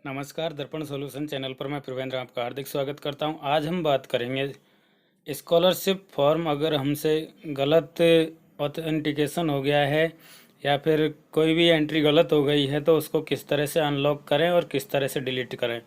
नमस्कार, दर्पण solution channel पर मैं प्रवेंद्र आपका हार्दिक स्वागत करता हूं। आज हम बात करेंगे स्कॉलरशिप फॉर्म अगर हमसे गलत ऑथेंटिकेशन हो गया है या फिर कोई भी एंट्री गलत हो गई है तो उसको किस तरह से अनलॉक करें और किस तरह से डिलीट करें।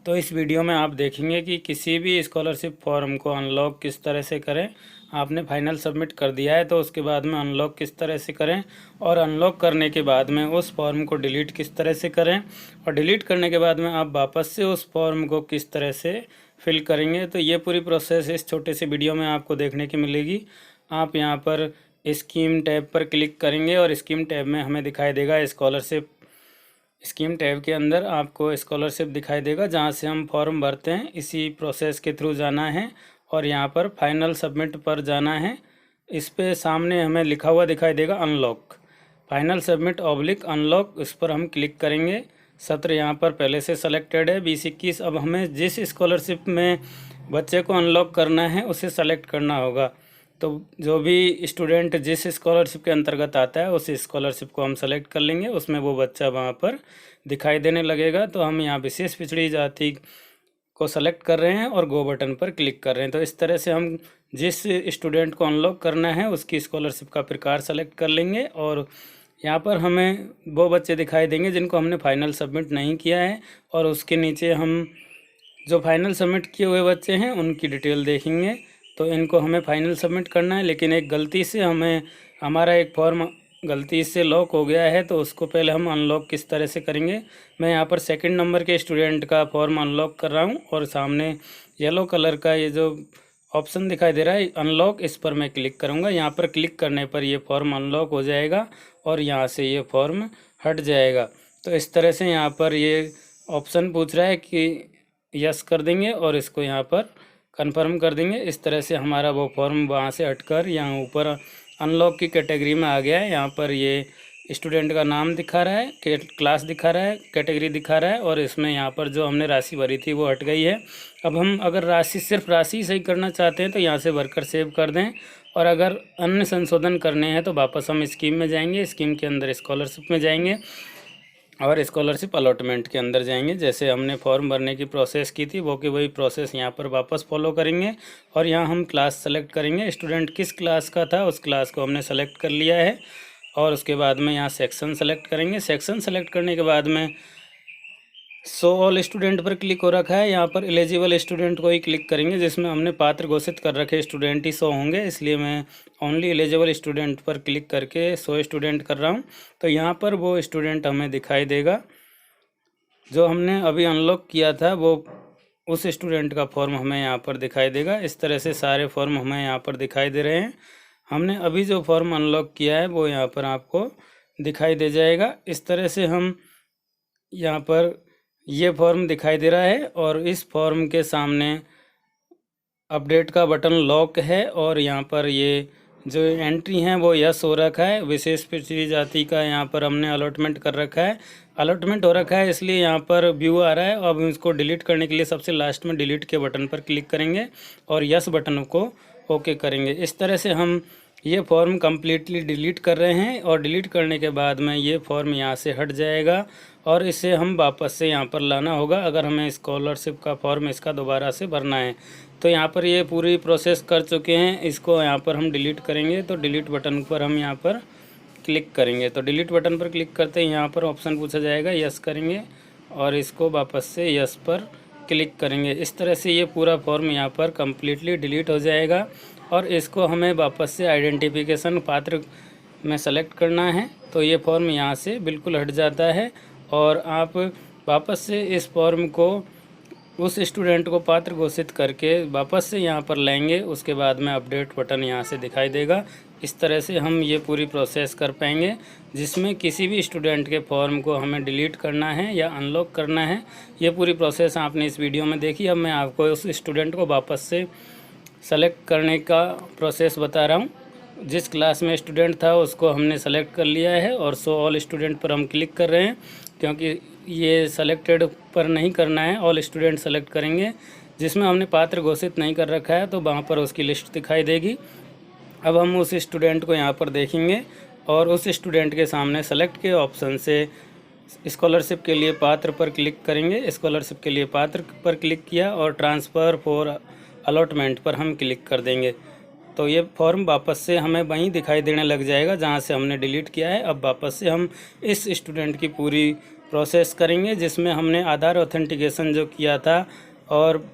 तो इस वीडियो में आप देखेंगे कि किसी भी स्कॉलरशिप फॉर्म को अनलॉक किस तरह से करें। आपने फाइनल सबमिट कर दिया है तो उसके बाद में अनलॉक किस तरह से करें और अनलॉक करने के बाद में उस फॉर्म को डिलीट किस तरह से करें और डिलीट करने के बाद में आप वापस से उस फॉर्म को किस तरह से फिल करेंगे। तो ये पूरी प्रोसेस इस छोटे से वीडियो में आपको देखने की मिलेगी। आप यहाँ पर स्कीम टैब पर क्लिक करेंगे और स्कीम टैब में हमें दिखाई देगा स्कॉलरशिप। स्कीम टैब के अंदर आपको स्कॉलरशिप दिखाई देगा जहाँ से हम फॉर्म भरते हैं, इसी प्रोसेस के थ्रू जाना है और यहाँ पर फाइनल सबमिट पर जाना है। इस पे सामने हमें लिखा हुआ दिखाई देगा unlock, final submit oblique unlock, इस पर हम क्लिक करेंगे। सत्र यहाँ पर पहले से सेलेक्टेड है 2021। अब हमें जिस स्कॉलरशिप में बच्चे को अनलॉक करना है उसे सेलेक्ट करना होगा। तो जो भी स्टूडेंट जिस स्कॉलरशिप के अंतर्गत आता है उस स्कॉलरशिप को हम सेलेक्ट कर लेंगे, उसमें वो बच्चा वहाँ पर दिखाई देने लगेगा। तो हम यहाँ विशेष पिछड़ी जाति को सेलेक्ट कर रहे हैं और गो बटन पर क्लिक कर रहे हैं। तो इस तरह से हम जिस स्टूडेंट को अनलॉक करना है उसकी स्कॉलरशिप का प्रकार सेलेक्ट कर लेंगे और यहाँ पर हमें वो बच्चे दिखाई देंगे जिनको हमने फाइनल सबमिट नहीं किया है और उसके नीचे हम जो फाइनल सबमिट किए हुए बच्चे हैं उनकी डिटेल देखेंगे। तो इनको हमें फाइनल सबमिट करना है, लेकिन एक गलती से हमारा एक फॉर्म गलती से लॉक हो गया है तो उसको पहले हम अनलॉक किस तरह से करेंगे। मैं यहाँ पर सेकंड नंबर के स्टूडेंट का फॉर्म अनलॉक कर रहा हूँ और सामने येलो कलर का ये जो ऑप्शन दिखाई दे रहा है अनलॉक, इस पर मैं क्लिक करूँगा। यहाँ पर क्लिक करने पर ये फॉर्म अनलॉक हो जाएगा और यहाँ से ये फॉर्म हट जाएगा। तो इस तरह से यहाँ पर ये ऑप्शन पूछ रहा है कि यस कर देंगे और इसको यहाँ पर कंफर्म कर देंगे। इस तरह से हमारा वो फॉर्म वहाँ से हटकर यहाँ ऊपर अनलॉक की कैटेगरी में आ गया है। यहाँ पर ये स्टूडेंट का नाम दिखा रहा है, क्लास दिखा रहा है, कैटेगरी दिखा रहा है और इसमें यहाँ पर जो हमने राशि भरी थी वो हट गई है। अब हम अगर सिर्फ राशि सही करना चाहते हैं तो यहाँ से भरकर सेव कर दें और अगर अन्य संशोधन करने हैं तो वापस हम स्कीम में जाएंगे, स्कीम के अंदर स्कॉलरशिप में जाएंगे और स्कॉलरशिप अलॉटमेंट के अंदर जाएंगे। जैसे हमने फॉर्म भरने की प्रोसेस की थी वो की वही प्रोसेस यहाँ पर वापस फॉलो करेंगे और यहाँ हम क्लास सेलेक्ट करेंगे। स्टूडेंट किस क्लास का था उस क्लास को हमने सेलेक्ट कर लिया है और उसके बाद में यहाँ सेक्शन सेलेक्ट करेंगे। सेक्शन सेलेक्ट करने के बाद में शो ऑल स्टूडेंट पर क्लिक हो रखा है, यहाँ पर एलिजिबल स्टूडेंट को ही क्लिक करेंगे जिसमें हमने पात्र घोषित कर रखे स्टूडेंट ही शो होंगे, इसलिए मैं ओनली एलिजिबल स्टूडेंट पर क्लिक करके शो स्टूडेंट कर रहा हूँ। तो यहाँ पर वो स्टूडेंट हमें दिखाई देगा जो हमने अभी अनलॉक किया था, वो उस स्टूडेंट का फॉर्म हमें यहाँ पर दिखाई देगा। इस तरह से सारे फॉर्म हमें यहाँ पर दिखाई दे रहे हैं। हमने अभी जो फॉर्म अनलॉक किया है वो यहाँ पर आपको दिखाई दे जाएगा। इस तरह से हम यहाँ पर ये फॉर्म दिखाई दे रहा है और इस फॉर्म के सामने अपडेट का बटन लॉक है और यहाँ पर ये जो एंट्री हैं वो यस हो रखा है। विशेष पिछड़ी जाति का यहाँ पर हमने अलॉटमेंट कर रखा है, अलॉटमेंट हो रखा है इसलिए यहाँ पर व्यू आ रहा है। अब इसको डिलीट करने के लिए सबसे लास्ट में डिलीट के बटन पर क्लिक करेंगे और यस बटन को ओके करेंगे। इस तरह से हम ये फॉर्म कम्प्लीटली डिलीट कर रहे हैं और डिलीट करने के बाद में ये फॉर्म यहाँ से हट जाएगा और इसे हम वापस से यहाँ पर लाना होगा अगर हमें स्कॉलरशिप का फॉर्म इसका दोबारा से भरना है। तो यहाँ पर ये पूरी प्रोसेस कर चुके हैं, इसको यहाँ पर हम डिलीट करेंगे। तो डिलीट बटन पर हम यहाँ पर क्लिक करेंगे। तो डिलीट बटन पर क्लिक करते ही यहाँ पर ऑप्शन पूछा जाएगा, यस करेंगे और इसको वापस से यस पर क्लिक करेंगे। इस तरह से ये पूरा फॉर्म यहाँ पर कम्प्लीटली डिलीट हो जाएगा और इसको हमें वापस से आइडेंटिफिकेशन पात्र में सेलेक्ट करना है। तो ये फॉर्म यहाँ से बिल्कुल हट जाता है और आप वापस से इस फॉर्म को उस स्टूडेंट को पात्र घोषित करके वापस से यहाँ पर लाएंगे। उसके बाद में अपडेट बटन यहाँ से दिखाई देगा। इस तरह से हम ये पूरी प्रोसेस कर पाएंगे जिसमें किसी भी स्टूडेंट के फॉर्म को हमें डिलीट करना है या अनलॉक करना है। ये पूरी प्रोसेस आपने इस वीडियो में देखी। अब मैं आपको उस स्टूडेंट को वापस से सेलेक्ट करने का प्रोसेस बता रहा हूँ। जिस क्लास में स्टूडेंट था उसको हमने सेलेक्ट कर लिया है और शो ऑल स्टूडेंट पर हम क्लिक कर रहे हैं क्योंकि ये सेलेक्टेड पर नहीं करना है, ऑल स्टूडेंट सेलेक्ट करेंगे। जिसमें हमने पात्र घोषित नहीं कर रखा है तो वहाँ पर उसकी लिस्ट दिखाई देगी। अब हम उस स्टूडेंट को यहाँ पर देखेंगे और उस स्टूडेंट के सामने सेलेक्ट के ऑप्शन से स्कॉलरशिप के लिए पात्र पर क्लिक करेंगे। स्कॉलरशिप के लिए पात्र पर क्लिक किया और ट्रांसफ़र फॉर अलॉटमेंट पर हम क्लिक कर देंगे तो ये फॉर्म वापस से हमें वहीं दिखाई देने लग जाएगा जहाँ से हमने डिलीट किया है। अब वापस से हम इस स्टूडेंट की पूरी प्रोसेस करेंगे जिसमें हमने आधार ऑथेंटिकेशन जो किया था और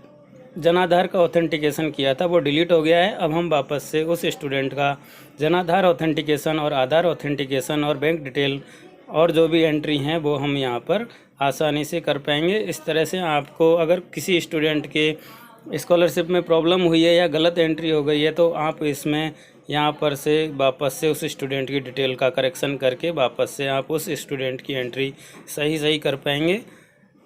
जनाधार का ऑथेंटिकेशन किया था वो डिलीट हो गया है। अब हम वापस से उस स्टूडेंट का जनाधार ऑथेंटिकेशन और आधार ऑथेंटिकेशन और बैंक डिटेल और जो भी एंट्री हैं वो हम यहाँ पर आसानी से कर पाएंगे। इस तरह से आपको अगर किसी स्टूडेंट के स्कॉलरशिप में प्रॉब्लम हुई है या गलत एंट्री हो गई है तो आप इसमें यहाँ पर से वापस से उस स्टूडेंट की डिटेल का करेक्शन करके वापस से आप उस स्टूडेंट की एंट्री सही कर पाएंगे।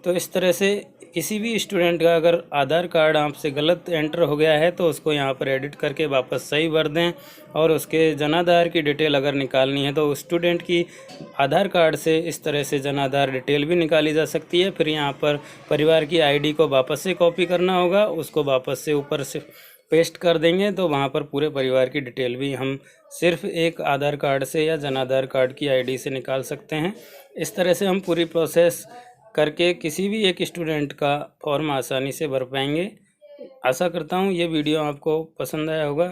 तो इस तरह से किसी भी स्टूडेंट का अगर आधार कार्ड आपसे गलत एंटर हो गया है तो उसको यहाँ पर एडिट करके वापस सही भर दें और उसके जनाधार की डिटेल अगर निकालनी है तो स्टूडेंट की आधार कार्ड से इस तरह से जनाधार डिटेल भी निकाली जा सकती है। फिर यहाँ पर परिवार की आईडी को वापस से कॉपी करना होगा, उसको वापस से ऊपर से पेस्ट कर देंगे तो वहाँ पर पूरे परिवार की डिटेल भी हम सिर्फ एक आधार कार्ड से या जनाधार कार्ड की आईडी से निकाल सकते हैं। इस तरह से हम पूरी प्रोसेस करके किसी भी एक स्टूडेंट का फॉर्म आसानी से भर पाएंगे। आशा करता हूँ ये वीडियो आपको पसंद आया होगा।